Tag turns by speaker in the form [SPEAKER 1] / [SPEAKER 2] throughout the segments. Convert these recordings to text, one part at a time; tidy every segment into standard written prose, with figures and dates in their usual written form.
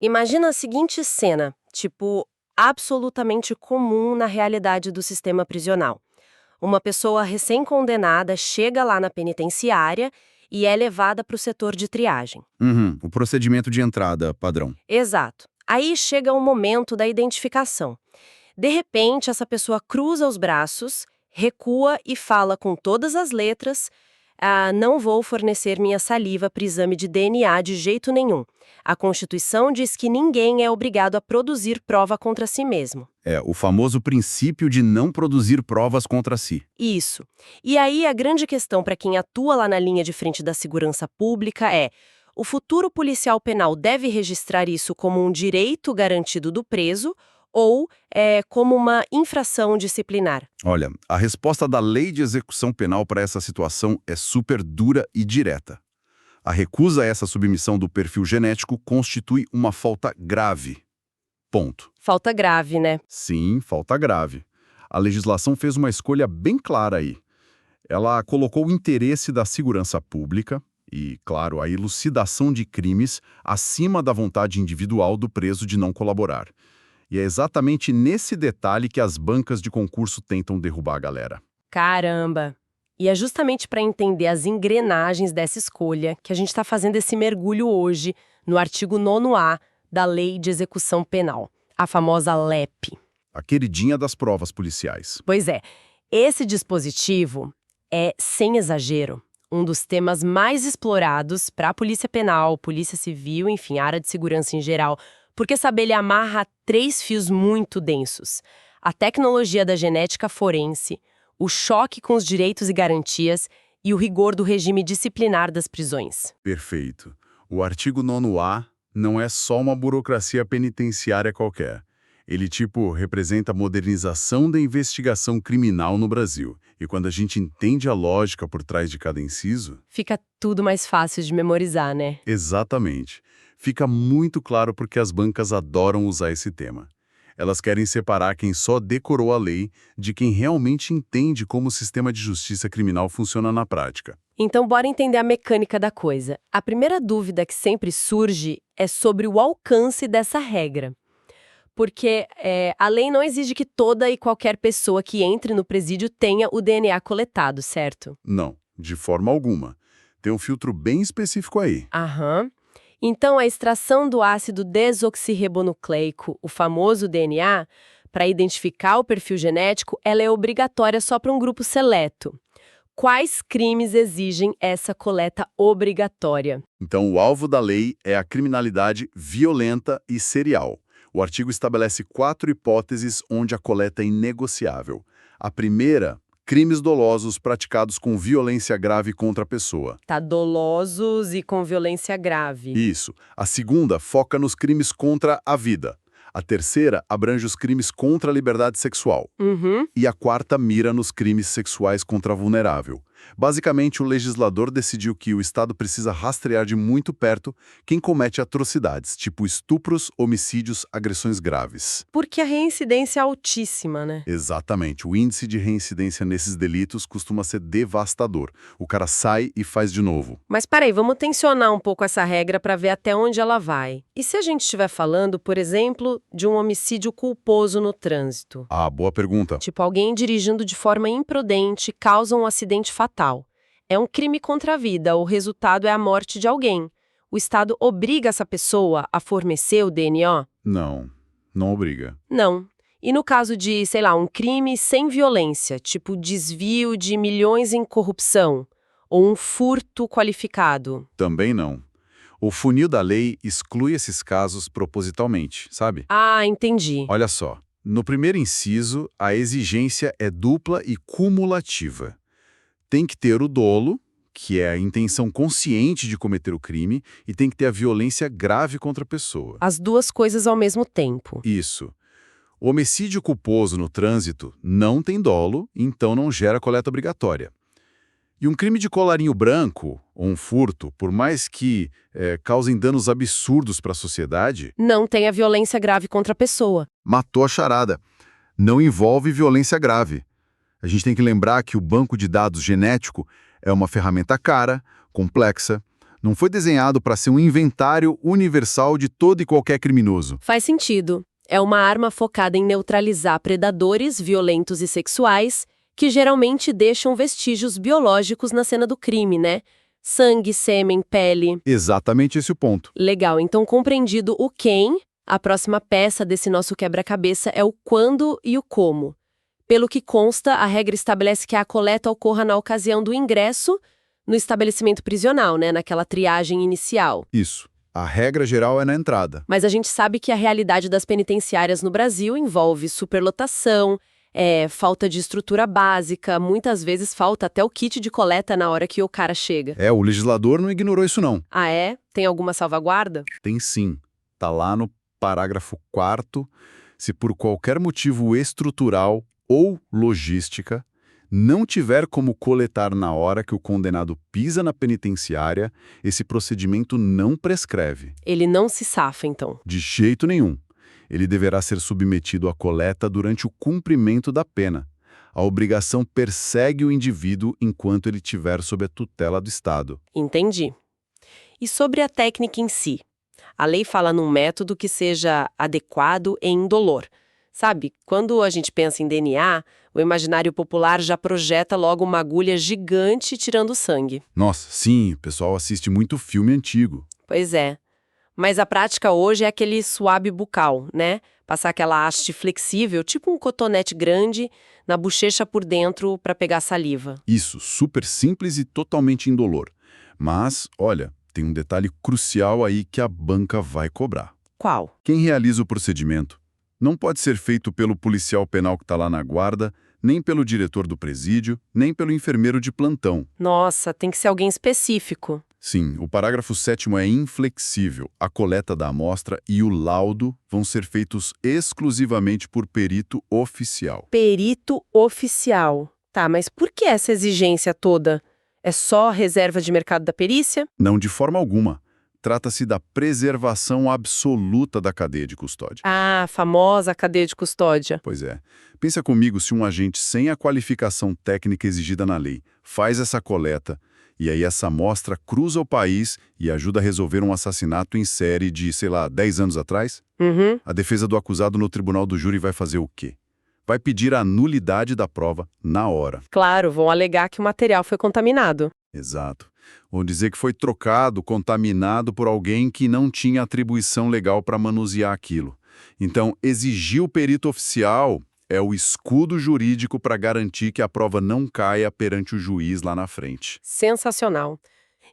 [SPEAKER 1] Imagina a seguinte cena, tipo, absolutamente comum na realidade do sistema prisional. Uma pessoa recém-condenada chega lá na penitenciária e é levada para o setor de triagem.
[SPEAKER 2] Uhum, o procedimento de entrada padrão.
[SPEAKER 1] Exato. Aí chega o momento da identificação. De repente, essa pessoa cruza os braços, recua e fala com todas as letras: não vou fornecer minha saliva para exame de DNA de jeito nenhum. A Constituição diz que ninguém é obrigado a produzir prova contra si mesmo.
[SPEAKER 2] É o famoso princípio de não produzir provas contra si.
[SPEAKER 1] Isso. E aí a grande questão para quem atua lá na linha de frente da segurança pública é: o futuro policial penal deve registrar isso como um direito garantido do preso ou como uma infração disciplinar?
[SPEAKER 2] Olha, a resposta da Lei de Execução Penal para essa situação é super dura e direta. A recusa a essa submissão do perfil genético constitui uma falta grave. Ponto.
[SPEAKER 1] Falta grave, né?
[SPEAKER 2] Sim, falta grave. A legislação fez uma escolha bem clara aí. Ela colocou o interesse da segurança pública e, claro, a elucidação de crimes acima da vontade individual do preso de não colaborar. E é exatamente nesse detalhe que as bancas de concurso tentam derrubar a galera.
[SPEAKER 1] Caramba! E é justamente para entender as engrenagens dessa escolha que a gente está fazendo esse mergulho hoje no artigo 9º-A da Lei de Execução Penal, a famosa LEP.
[SPEAKER 2] A queridinha das provas policiais.
[SPEAKER 1] Pois é, esse dispositivo é, sem exagero, um dos temas mais explorados para a Polícia Penal, Polícia Civil, enfim, área de segurança em geral, porque sabe, ele amarra 3 fios muito densos: a tecnologia da genética forense, o choque com os direitos e garantias e o rigor do regime disciplinar das prisões.
[SPEAKER 2] Perfeito. O artigo 9º-A não é só uma burocracia penitenciária qualquer. Ele, representa a modernização da investigação criminal no Brasil. E quando a gente entende a lógica por trás de cada inciso...
[SPEAKER 1] Fica tudo mais fácil de memorizar, né?
[SPEAKER 2] Exatamente. Fica muito claro porque as bancas adoram usar esse tema. Elas querem separar quem só decorou a lei de quem realmente entende como o sistema de justiça criminal funciona na prática.
[SPEAKER 1] Então, bora entender a mecânica da coisa. A primeira dúvida que sempre surge é sobre o alcance dessa regra. Porque a lei não exige que toda e qualquer pessoa que entre no presídio tenha o DNA coletado, certo?
[SPEAKER 2] Não, de forma alguma. Tem um filtro bem específico aí.
[SPEAKER 1] Aham. Então, a extração do ácido desoxirribonucleico, o famoso DNA, para identificar o perfil genético, ela é obrigatória só para um grupo seleto. Quais crimes exigem essa coleta obrigatória?
[SPEAKER 2] Então, o alvo da lei é a criminalidade violenta e serial. O artigo estabelece 4 hipóteses onde a coleta é inegociável. A primeira, crimes dolosos praticados com violência grave contra a pessoa.
[SPEAKER 1] Tá, dolosos e com violência grave.
[SPEAKER 2] Isso. A segunda foca nos crimes contra a vida. A terceira abrange os crimes contra a liberdade sexual.
[SPEAKER 1] Uhum.
[SPEAKER 2] E a quarta mira nos crimes sexuais contra a vulnerável. Basicamente, o legislador decidiu que o Estado precisa rastrear de muito perto quem comete atrocidades, tipo estupros, homicídios, agressões graves.
[SPEAKER 1] Porque a reincidência é altíssima, né?
[SPEAKER 2] Exatamente. O índice de reincidência nesses delitos costuma ser devastador. O cara sai e faz de novo.
[SPEAKER 1] Mas peraí, vamos tensionar um pouco essa regra para ver até onde ela vai. E se a gente estiver falando, por exemplo, de um homicídio culposo no trânsito?
[SPEAKER 2] Ah, boa pergunta.
[SPEAKER 1] Tipo, alguém dirigindo de forma imprudente causa um acidente fatal. É um crime contra a vida, o resultado é a morte de alguém. O Estado obriga essa pessoa a fornecer o DNA?
[SPEAKER 2] Não, não obriga.
[SPEAKER 1] Não. E no caso de, sei lá, um crime sem violência, tipo desvio de milhões em corrupção, ou um furto qualificado?
[SPEAKER 2] Também não. O funil da lei exclui esses casos propositalmente, sabe?
[SPEAKER 1] Ah, entendi.
[SPEAKER 2] Olha só, no primeiro inciso, a exigência é dupla e cumulativa. Tem que ter o dolo, que é a intenção consciente de cometer o crime, e tem que ter a violência grave contra a pessoa.
[SPEAKER 1] As duas coisas ao mesmo tempo.
[SPEAKER 2] Isso. O homicídio culposo no trânsito não tem dolo, então não gera coleta obrigatória. E um crime de colarinho branco, ou um furto, por mais que causem danos absurdos para a sociedade...
[SPEAKER 1] Não tem a violência grave contra a pessoa.
[SPEAKER 2] Matou a charada. Não envolve violência grave. A gente tem que lembrar que o banco de dados genético é uma ferramenta cara, complexa, Não foi desenhado para ser um inventário universal de todo e qualquer criminoso.
[SPEAKER 1] Faz sentido. É uma arma focada em neutralizar predadores violentos e sexuais que geralmente deixam vestígios biológicos na cena do crime, né? Sangue, sêmen, pele.
[SPEAKER 2] Exatamente esse o ponto.
[SPEAKER 1] Legal, então compreendido o quem, a próxima peça desse nosso quebra-cabeça é o quando e o como. Pelo que consta, a regra estabelece que a coleta ocorra na ocasião do ingresso no estabelecimento prisional, né? Naquela triagem inicial.
[SPEAKER 2] Isso. A regra geral é na entrada.
[SPEAKER 1] Mas a gente sabe que a realidade das penitenciárias no Brasil envolve superlotação, falta de estrutura básica, muitas vezes falta até o kit de coleta na hora que o cara chega.
[SPEAKER 2] O legislador não ignorou isso não.
[SPEAKER 1] Ah, é? Tem alguma salvaguarda?
[SPEAKER 2] Tem sim. Tá lá no parágrafo 4º. Se por qualquer motivo estrutural ou logística não tiver como coletar na hora que o condenado pisa na penitenciária, esse procedimento não prescreve.
[SPEAKER 1] Ele não se safa, então.
[SPEAKER 2] De jeito nenhum. Ele deverá ser submetido à coleta durante o cumprimento da pena. A obrigação persegue o indivíduo enquanto ele estiver sob a tutela do Estado.
[SPEAKER 1] Entendi. E sobre a técnica em si? A lei fala num método que seja adequado e indolor. Sabe, quando a gente pensa em DNA, o imaginário popular já projeta logo uma agulha gigante tirando sangue.
[SPEAKER 2] Nossa, sim, o pessoal assiste muito filme antigo.
[SPEAKER 1] Pois é. Mas a prática hoje é aquele suave bucal, né? Passar aquela haste flexível, tipo um cotonete grande, na bochecha por dentro para pegar saliva.
[SPEAKER 2] Isso, super simples e totalmente indolor. Mas, olha, tem um detalhe crucial aí que a banca vai cobrar.
[SPEAKER 1] Qual?
[SPEAKER 2] Quem realiza o procedimento não pode ser feito pelo policial penal que está lá na guarda, nem pelo diretor do presídio, nem pelo enfermeiro de plantão.
[SPEAKER 1] Nossa, tem que ser alguém específico.
[SPEAKER 2] Sim, o parágrafo 7º é inflexível. A coleta da amostra e o laudo vão ser feitos exclusivamente por perito oficial.
[SPEAKER 1] Perito oficial. Tá, mas por que essa exigência toda? É só reserva de mercado da perícia?
[SPEAKER 2] Não de forma alguma. Trata-se da preservação absoluta da cadeia de custódia.
[SPEAKER 1] Ah, a famosa cadeia de custódia.
[SPEAKER 2] Pois é. Pensa comigo se um agente sem a qualificação técnica exigida na lei faz essa coleta e aí essa amostra cruza o país e ajuda a resolver um assassinato em série de, 10 anos atrás?
[SPEAKER 1] Uhum.
[SPEAKER 2] A defesa do acusado no tribunal do júri vai fazer o quê? Vai pedir a nulidade da prova na hora.
[SPEAKER 1] Claro, vão alegar que o material foi contaminado.
[SPEAKER 2] Exato. Vão dizer que foi trocado, contaminado por alguém que não tinha atribuição legal para manusear aquilo. Então, exigir o perito oficial é o escudo jurídico para garantir que a prova não caia perante o juiz lá na frente.
[SPEAKER 1] Sensacional.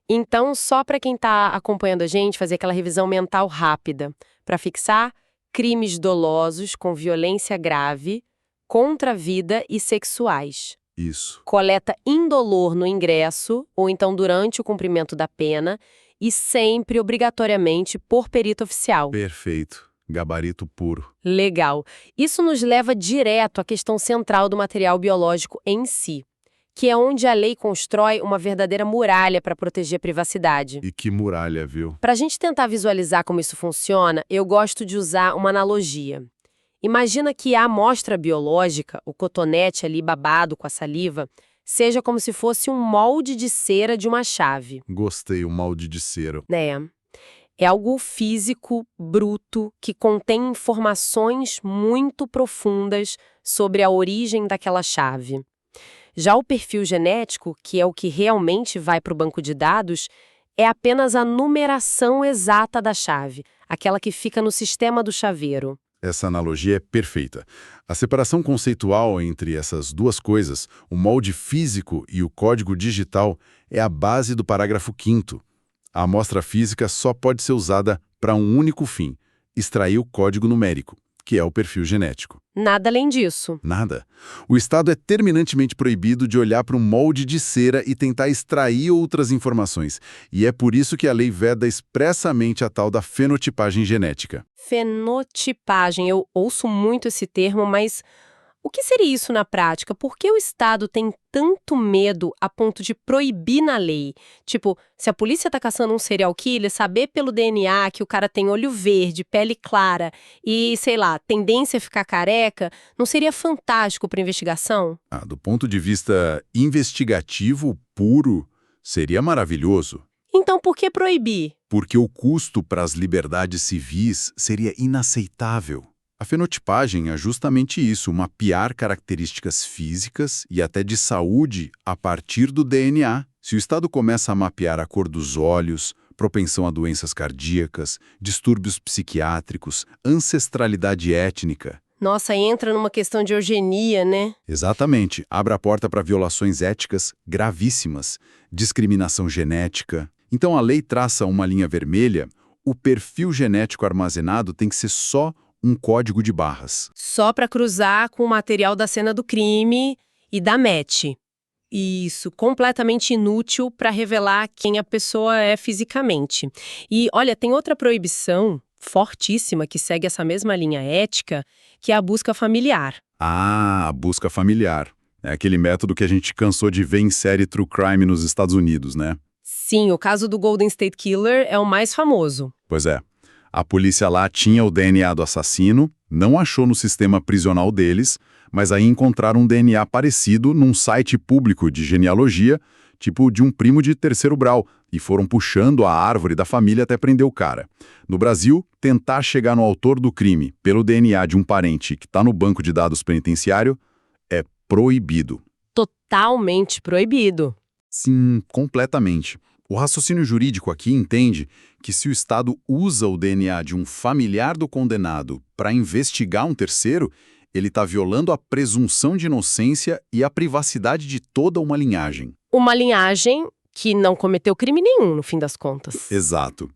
[SPEAKER 1] Então, só para quem está acompanhando a gente, fazer aquela revisão mental rápida. Para fixar, crimes dolosos com violência grave, contra a vida e sexuais.
[SPEAKER 2] Isso.
[SPEAKER 1] Coleta indolor no ingresso, ou então durante o cumprimento da pena, e sempre, obrigatoriamente, por perito oficial.
[SPEAKER 2] Perfeito. Gabarito puro.
[SPEAKER 1] Legal. Isso nos leva direto à questão central do material biológico em si, que é onde a lei constrói uma verdadeira muralha para proteger a privacidade.
[SPEAKER 2] E que muralha, viu?
[SPEAKER 1] Para a gente tentar visualizar como isso funciona, eu gosto de usar uma analogia. Imagina que a amostra biológica, o cotonete ali babado com a saliva, seja como se fosse um molde de cera de uma chave.
[SPEAKER 2] Gostei, o molde de cera.
[SPEAKER 1] É algo físico, bruto, que contém informações muito profundas sobre a origem daquela chave. Já o perfil genético, que é o que realmente vai para o banco de dados, é apenas a numeração exata da chave, aquela que fica no sistema do chaveiro.
[SPEAKER 2] Essa analogia é perfeita. A separação conceitual entre essas duas coisas, o molde físico e o código digital, é a base do parágrafo 5º. A amostra física só pode ser usada para um único fim: extrair o código numérico, que é o perfil genético.
[SPEAKER 1] Nada além disso.
[SPEAKER 2] Nada. O Estado é terminantemente proibido de olhar para um molde de cera e tentar extrair outras informações. E é por isso que a lei veda expressamente a tal da fenotipagem genética.
[SPEAKER 1] Fenotipagem. Eu ouço muito esse termo, mas o que seria isso na prática? Por que o Estado tem tanto medo a ponto de proibir na lei? Tipo, se a polícia tá caçando um serial killer, saber pelo DNA que o cara tem olho verde, pele clara e, tendência a ficar careca, não seria fantástico para investigação?
[SPEAKER 2] Do ponto de vista investigativo puro, seria maravilhoso.
[SPEAKER 1] Então por que proibir?
[SPEAKER 2] Porque o custo para as liberdades civis seria inaceitável. A fenotipagem é justamente isso, mapear características físicas e até de saúde a partir do DNA. Se o Estado começa a mapear a cor dos olhos, propensão a doenças cardíacas, distúrbios psiquiátricos, ancestralidade étnica.
[SPEAKER 1] Nossa, entra numa questão de eugenia, né?
[SPEAKER 2] Exatamente, abre a porta para violações éticas gravíssimas, discriminação genética. Então a lei traça uma linha vermelha, o perfil genético armazenado tem que ser só um código de barras.
[SPEAKER 1] Só para cruzar com o material da cena do crime e da match. Isso, completamente inútil para revelar quem a pessoa é fisicamente. E, olha, tem outra proibição fortíssima que segue essa mesma linha ética, que é a busca familiar.
[SPEAKER 2] Ah, a busca familiar. É aquele método que a gente cansou de ver em série True Crime nos Estados Unidos, né?
[SPEAKER 1] Sim, o caso do Golden State Killer é o mais famoso.
[SPEAKER 2] Pois é. A polícia lá tinha o DNA do assassino, não achou no sistema prisional deles, mas aí encontraram um DNA parecido num site público de genealogia, tipo de um primo de terceiro grau, e foram puxando a árvore da família até prender o cara. No Brasil, tentar chegar no autor do crime pelo DNA de um parente que está no banco de dados penitenciário é proibido.
[SPEAKER 1] Totalmente proibido.
[SPEAKER 2] Sim, completamente. O raciocínio jurídico aqui entende que se o Estado usa o DNA de um familiar do condenado para investigar um terceiro, ele está violando a presunção de inocência e a privacidade de toda uma linhagem.
[SPEAKER 1] Uma linhagem que não cometeu crime nenhum, no fim das contas.
[SPEAKER 2] Exato.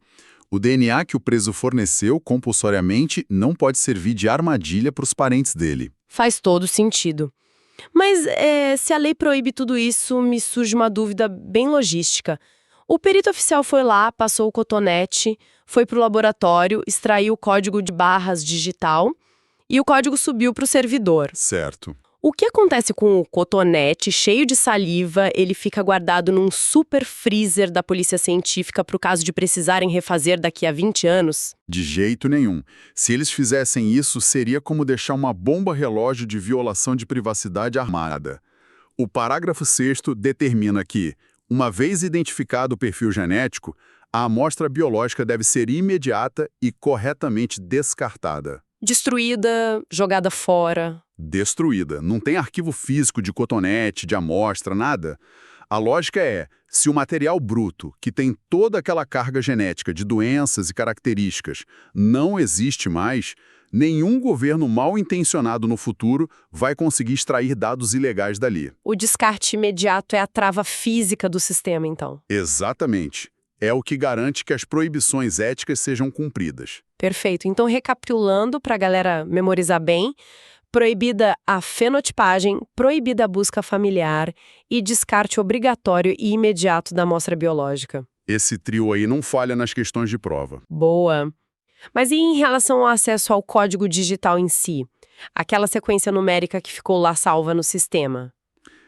[SPEAKER 2] O DNA que o preso forneceu compulsoriamente não pode servir de armadilha para os parentes dele.
[SPEAKER 1] Faz todo sentido. Mas se a lei proíbe tudo isso, me surge uma dúvida bem logística. O perito oficial foi lá, passou o cotonete, foi para o laboratório, extraiu o código de barras digital e o código subiu para o servidor.
[SPEAKER 2] Certo.
[SPEAKER 1] O que acontece com o cotonete cheio de saliva? Ele fica guardado num super freezer da polícia científica para o caso de precisarem refazer daqui a 20 anos?
[SPEAKER 2] De jeito nenhum. Se eles fizessem isso, seria como deixar uma bomba relógio de violação de privacidade armada. O parágrafo 6º determina que, uma vez identificado o perfil genético, a amostra biológica deve ser imediata e corretamente descartada.
[SPEAKER 1] Destruída, jogada fora.
[SPEAKER 2] Destruída. Não tem arquivo físico de cotonete, de amostra, nada. A lógica é, se o material bruto, que tem toda aquela carga genética de doenças e características, não existe mais, nenhum governo mal intencionado no futuro vai conseguir extrair dados ilegais dali.
[SPEAKER 1] O descarte imediato é a trava física do sistema, então.
[SPEAKER 2] Exatamente. É o que garante que as proibições éticas sejam cumpridas.
[SPEAKER 1] Perfeito. Então, recapitulando para a galera memorizar bem, proibida a fenotipagem, proibida a busca familiar e descarte obrigatório e imediato da amostra biológica.
[SPEAKER 2] Esse trio aí não falha nas questões de prova.
[SPEAKER 1] Boa. Mas e em relação ao acesso ao código digital em si? Aquela sequência numérica que ficou lá salva no sistema?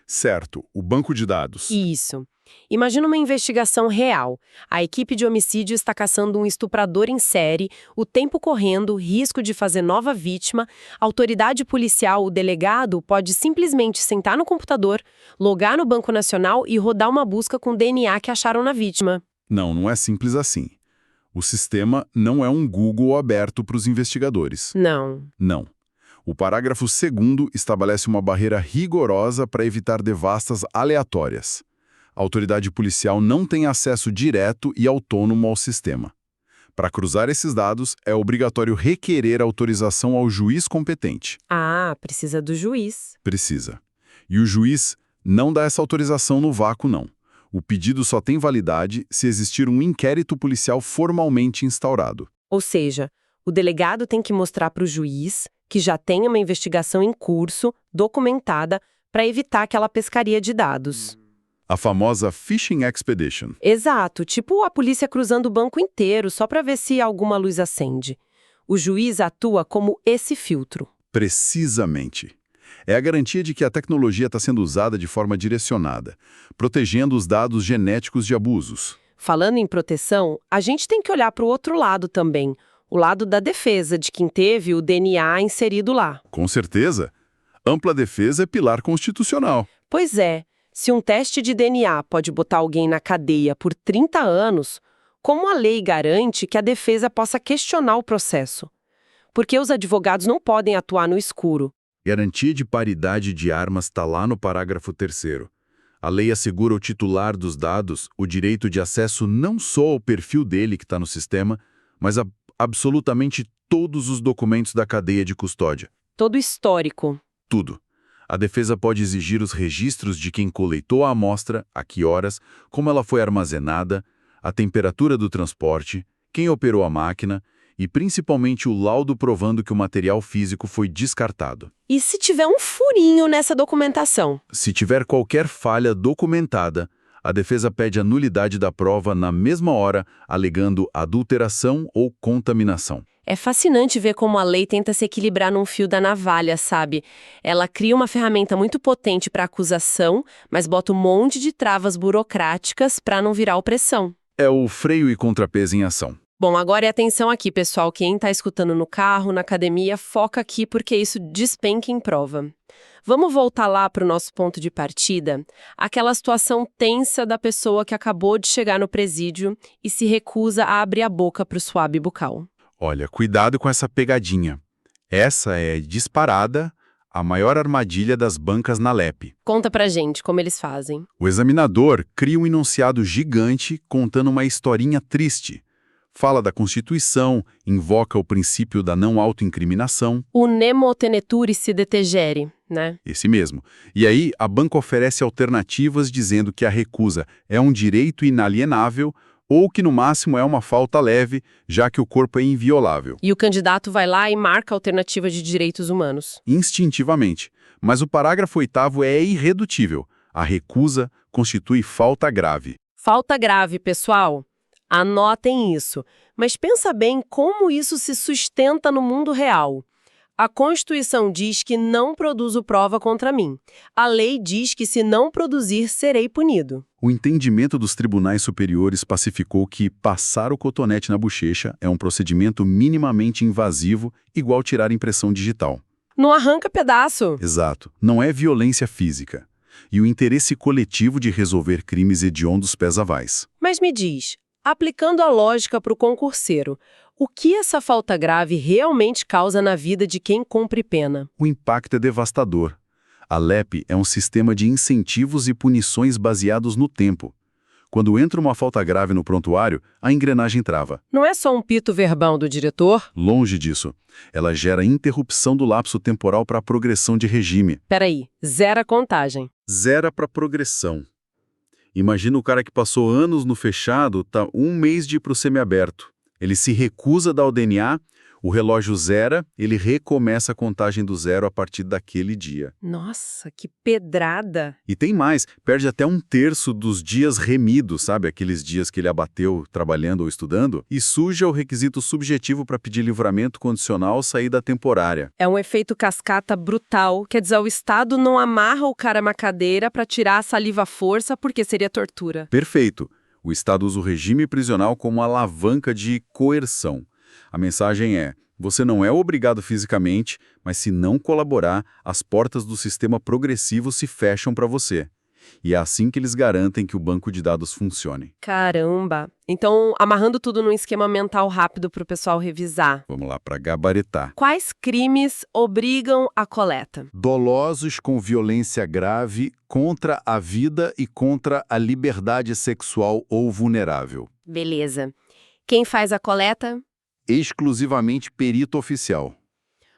[SPEAKER 2] Certo, o banco de dados.
[SPEAKER 1] Isso. Imagina uma investigação real. A equipe de homicídio está caçando um estuprador em série, o tempo correndo, risco de fazer nova vítima. A autoridade policial, o delegado, pode simplesmente sentar no computador, logar no Banco Nacional e rodar uma busca com o DNA que acharam na vítima.
[SPEAKER 2] Não é simples assim. O sistema não é um Google aberto para os investigadores.
[SPEAKER 1] Não.
[SPEAKER 2] Não. O parágrafo 2º estabelece uma barreira rigorosa para evitar devastas aleatórias. A autoridade policial não tem acesso direto e autônomo ao sistema. Para cruzar esses dados, é obrigatório requerer autorização ao juiz competente.
[SPEAKER 1] Ah, precisa do juiz.
[SPEAKER 2] Precisa. E o juiz não dá essa autorização no vácuo, não. O pedido só tem validade se existir um inquérito policial formalmente instaurado.
[SPEAKER 1] Ou seja, o delegado tem que mostrar para o juiz que já tem uma investigação em curso, documentada, para evitar aquela pescaria de dados.
[SPEAKER 2] A famosa Fishing Expedition.
[SPEAKER 1] Exato, tipo a polícia cruzando o banco inteiro só para ver se alguma luz acende. O juiz atua como esse filtro.
[SPEAKER 2] Precisamente. É a garantia de que a tecnologia está sendo usada de forma direcionada, protegendo os dados genéticos de abusos.
[SPEAKER 1] Falando em proteção, a gente tem que olhar para o outro lado também, o lado da defesa de quem teve o DNA inserido lá.
[SPEAKER 2] Com certeza. Ampla defesa é pilar constitucional.
[SPEAKER 1] Pois é. Se um teste de DNA pode botar alguém na cadeia por 30 anos, como a lei garante que a defesa possa questionar o processo? Porque os advogados não podem atuar no escuro.
[SPEAKER 2] Garantia de paridade de armas está lá no parágrafo 3º. A lei assegura ao titular dos dados o direito de acesso não só ao perfil dele que está no sistema, mas a absolutamente todos os documentos da cadeia de custódia.
[SPEAKER 1] Todo histórico.
[SPEAKER 2] Tudo. A defesa pode exigir os registros de quem coletou a amostra, a que horas, como ela foi armazenada, a temperatura do transporte, quem operou a máquina e principalmente o laudo provando que o material físico foi descartado.
[SPEAKER 1] E se tiver um furinho nessa documentação?
[SPEAKER 2] Se tiver qualquer falha documentada, a defesa pede a nulidade da prova na mesma hora, alegando adulteração ou contaminação.
[SPEAKER 1] É fascinante ver como a lei tenta se equilibrar num fio da navalha, sabe? Ela cria uma ferramenta muito potente para acusação, mas bota um monte de travas burocráticas para não virar opressão.
[SPEAKER 2] É o freio e contrapeso em ação.
[SPEAKER 1] Bom, agora é atenção aqui, pessoal. Quem está escutando no carro, na academia, foca aqui porque isso despenca em prova. Vamos voltar lá para o nosso ponto de partida? Aquela situação tensa da pessoa que acabou de chegar no presídio e se recusa a abrir a boca para o suave bucal.
[SPEAKER 2] Olha, cuidado com essa pegadinha. Essa é, disparada, a maior armadilha das bancas na LEP.
[SPEAKER 1] Conta pra gente como eles fazem.
[SPEAKER 2] O examinador cria um enunciado gigante contando uma historinha triste. Fala da Constituição, invoca o princípio da não autoincriminação.
[SPEAKER 1] O nemo tenetur se detegere, né?
[SPEAKER 2] Esse mesmo. E aí, a banca oferece alternativas dizendo que a recusa é um direito inalienável ou que, no máximo, é uma falta leve, já que o corpo é inviolável.
[SPEAKER 1] E o candidato vai lá e marca a alternativa de direitos humanos.
[SPEAKER 2] Instintivamente. Mas o parágrafo 8º é irredutível. A recusa constitui falta grave.
[SPEAKER 1] Falta grave, pessoal. Anotem isso. Mas pensa bem como isso se sustenta no mundo real. A Constituição diz que não produzo prova contra mim. A lei diz que se não produzir, serei punido.
[SPEAKER 2] O entendimento dos tribunais superiores pacificou que passar o cotonete na bochecha é um procedimento minimamente invasivo, igual tirar impressão digital.
[SPEAKER 1] Não arranca pedaço.
[SPEAKER 2] Exato. Não é violência física. E o interesse coletivo de resolver crimes hediondos pesa mais.
[SPEAKER 1] Mas me diz, aplicando a lógica para o concurseiro, o que essa falta grave realmente causa na vida de quem cumpre pena?
[SPEAKER 2] O impacto é devastador. A LEP é um sistema de incentivos e punições baseados no tempo. Quando entra uma falta grave no prontuário, a engrenagem trava.
[SPEAKER 1] Não é só um pito verbal do diretor?
[SPEAKER 2] Longe disso. Ela gera interrupção do lapso temporal para a progressão de regime.
[SPEAKER 1] Peraí, zera a contagem.
[SPEAKER 2] Zera para progressão. Imagina o cara que passou anos no fechado, tá um mês de ir para o semiaberto. Ele se recusa a dar o DNA, o relógio zera, ele recomeça a contagem do zero a partir daquele dia.
[SPEAKER 1] Nossa, que pedrada!
[SPEAKER 2] E tem mais, perde até 1/3 dos dias remidos, sabe? Aqueles dias que ele abateu trabalhando ou estudando, e suja o requisito subjetivo para pedir livramento condicional saída temporária.
[SPEAKER 1] É um efeito cascata brutal, quer dizer, o Estado não amarra o cara na cadeira para tirar a saliva à força porque seria tortura.
[SPEAKER 2] Perfeito. O Estado usa o regime prisional como alavanca de coerção. A mensagem é, você não é obrigado fisicamente, mas se não colaborar, as portas do sistema progressivo se fecham para você. E é assim que eles garantem que o banco de dados funcione.
[SPEAKER 1] Caramba! Então, amarrando tudo num esquema mental rápido para o pessoal revisar.
[SPEAKER 2] Vamos lá, para gabaritar.
[SPEAKER 1] Quais crimes obrigam a coleta?
[SPEAKER 2] Dolosos com violência grave contra a vida e contra a liberdade sexual ou vulnerável.
[SPEAKER 1] Beleza. Quem faz a coleta?
[SPEAKER 2] Exclusivamente perito oficial.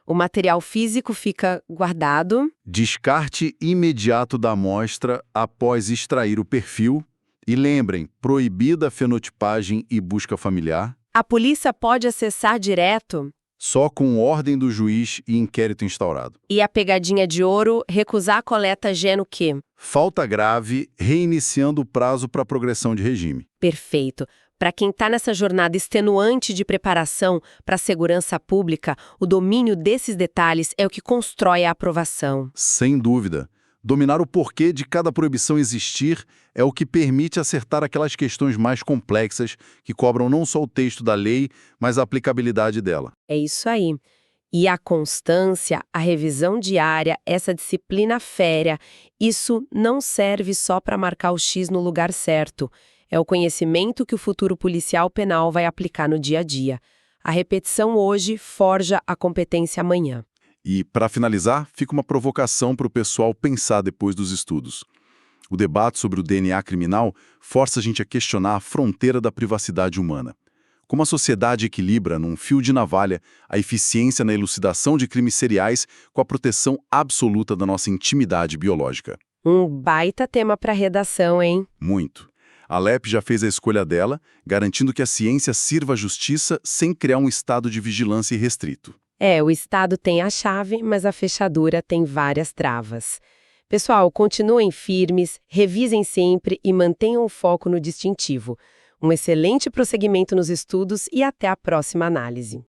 [SPEAKER 1] O material físico fica guardado.
[SPEAKER 2] Descarte imediato da amostra após extrair o perfil. E lembrem, proibida a fenotipagem e busca familiar.
[SPEAKER 1] A polícia pode acessar direto.
[SPEAKER 2] Só com ordem do juiz e inquérito instaurado.
[SPEAKER 1] E a pegadinha de ouro, recusar a coleta geno quê?
[SPEAKER 2] Falta grave, reiniciando o prazo para progressão de regime.
[SPEAKER 1] Perfeito. Para quem está nessa jornada extenuante de preparação para a segurança pública, o domínio desses detalhes é o que constrói a aprovação.
[SPEAKER 2] Sem dúvida. Dominar o porquê de cada proibição existir é o que permite acertar aquelas questões mais complexas que cobram não só o texto da lei, mas a aplicabilidade dela.
[SPEAKER 1] É isso aí. E a constância, a revisão diária, essa disciplina férrea, isso não serve só para marcar o X no lugar certo. É o conhecimento que o futuro policial penal vai aplicar no dia a dia. A repetição hoje forja a competência amanhã.
[SPEAKER 2] E, para finalizar, fica uma provocação para o pessoal pensar depois dos estudos. O debate sobre o DNA criminal força a gente a questionar a fronteira da privacidade humana. Como a sociedade equilibra, num fio de navalha, a eficiência na elucidação de crimes seriais com a proteção absoluta da nossa intimidade biológica.
[SPEAKER 1] Um baita tema para redação, hein?
[SPEAKER 2] Muito. A LEP já fez a escolha dela, garantindo que a ciência sirva à justiça sem criar um estado de vigilância irrestrito.
[SPEAKER 1] O Estado tem a chave, mas a fechadura tem várias travas. Pessoal, continuem firmes, revisem sempre e mantenham o foco no distintivo. Um excelente prosseguimento nos estudos e até a próxima análise.